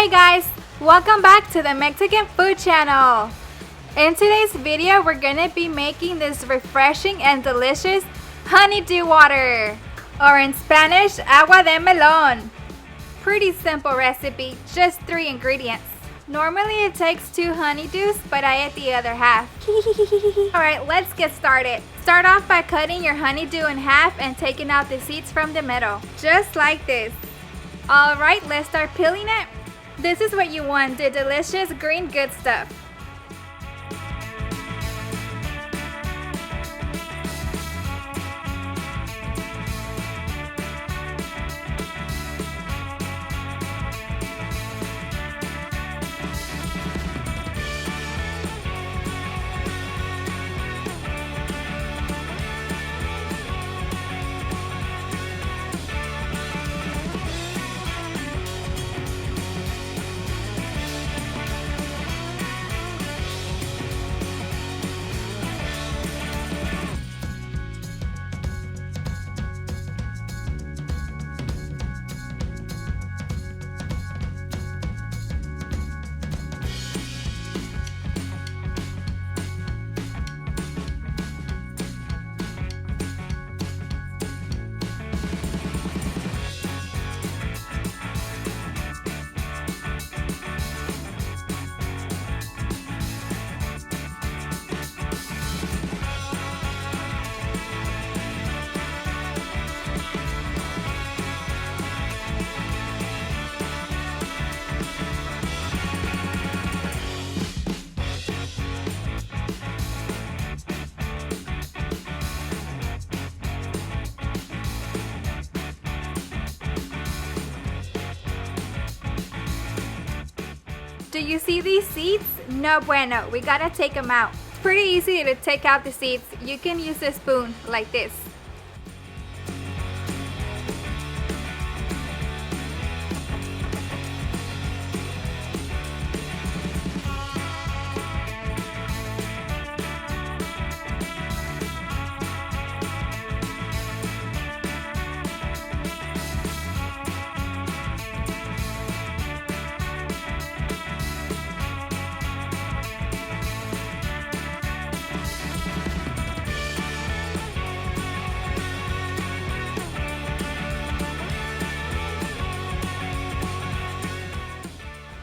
Hey guys, welcome back to the Mexican Food Channel. In today's video, we're gonna be making this refreshing and delicious honeydew water, or in Spanish, Agua de Melon. Pretty simple recipe, just 3 ingredients. Normally it takes 2 honeydews, but I ate the other half. Alright, let's get started. Start off by cutting your honeydew in half and taking out the seeds from the middle, just like this. Alright, let's start peeling it. This is what you want, the delicious green good stuff. Do you see these seeds? No bueno, we gotta take them out. It's pretty easy to take out the seeds. You can use a spoon like this.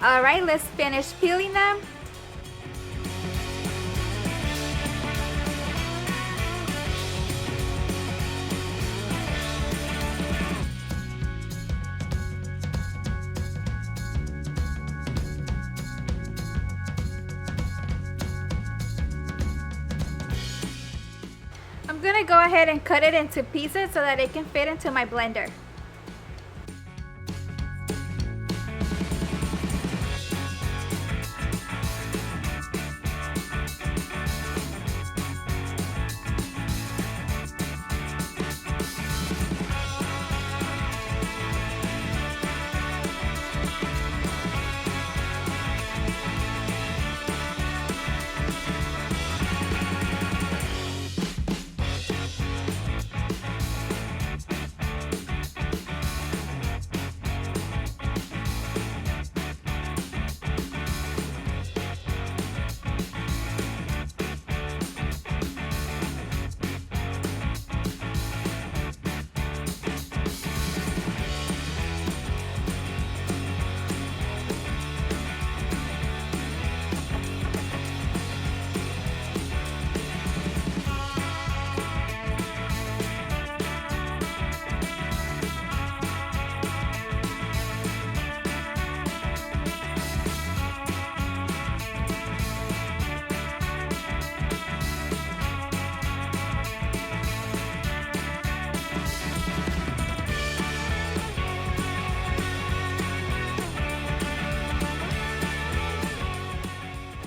Alright, let's finish peeling them. I'm gonna go ahead and cut it into pieces so that it can fit into my blender.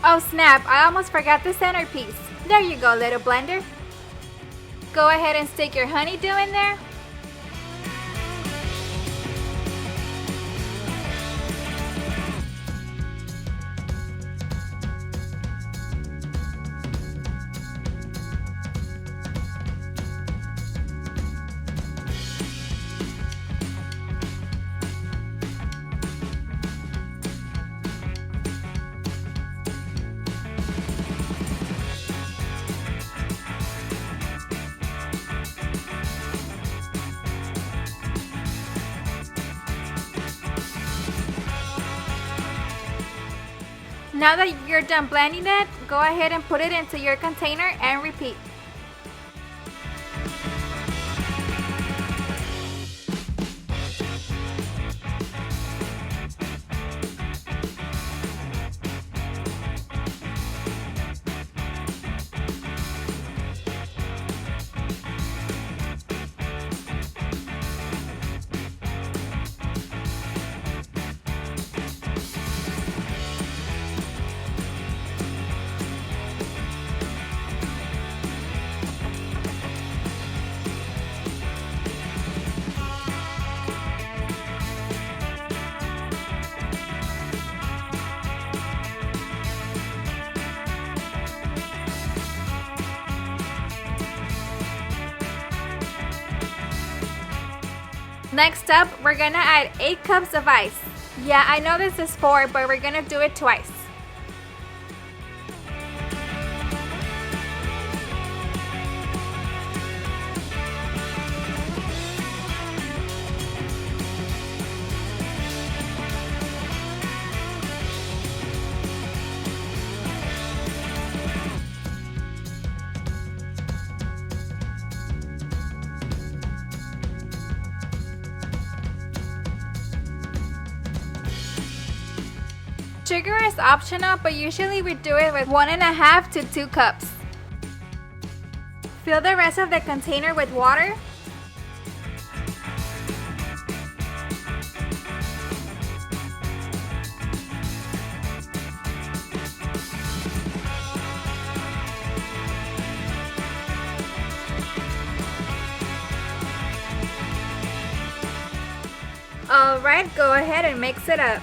Oh snap, I almost forgot the centerpiece. There you go, little blender. Go ahead and stick your honeydew in there. Now that you're done blending it, go ahead and put it into your container and repeat. Next up, we're gonna add 8 cups of ice. Yeah, I know this is 4, but we're gonna do it twice. Sugar is optional, but usually we do it with 1.5 to 2 cups. Fill the rest of the container with water. Alright, go ahead and mix it up.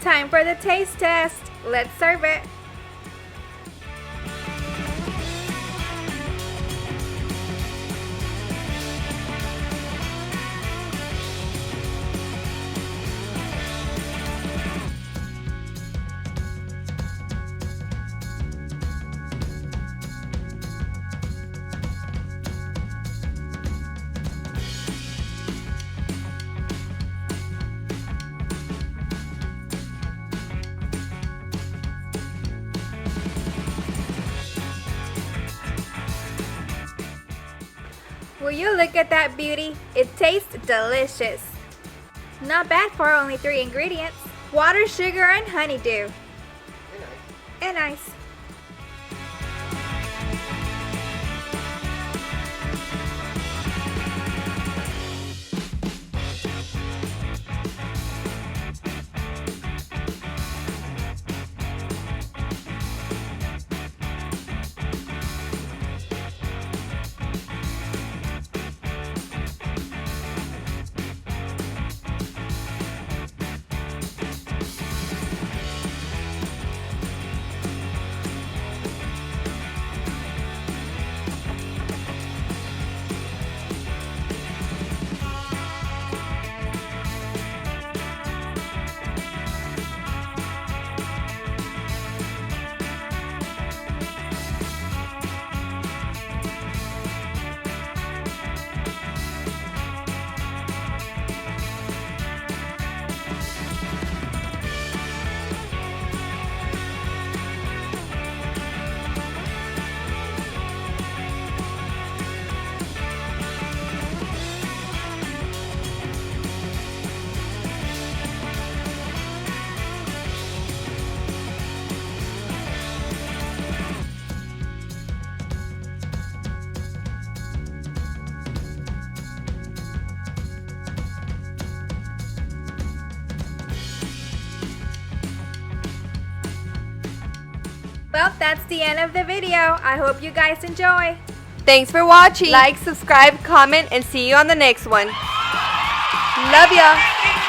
Time for the taste test. Let's serve it. Will you look at that beauty? It tastes delicious. Not bad for only 3 ingredients. Water, sugar, and honeydew. And ice. Well, that's the end of the video. I hope you guys enjoy. Thanks for watching. Like, subscribe, comment, and see you on the next one. Love ya.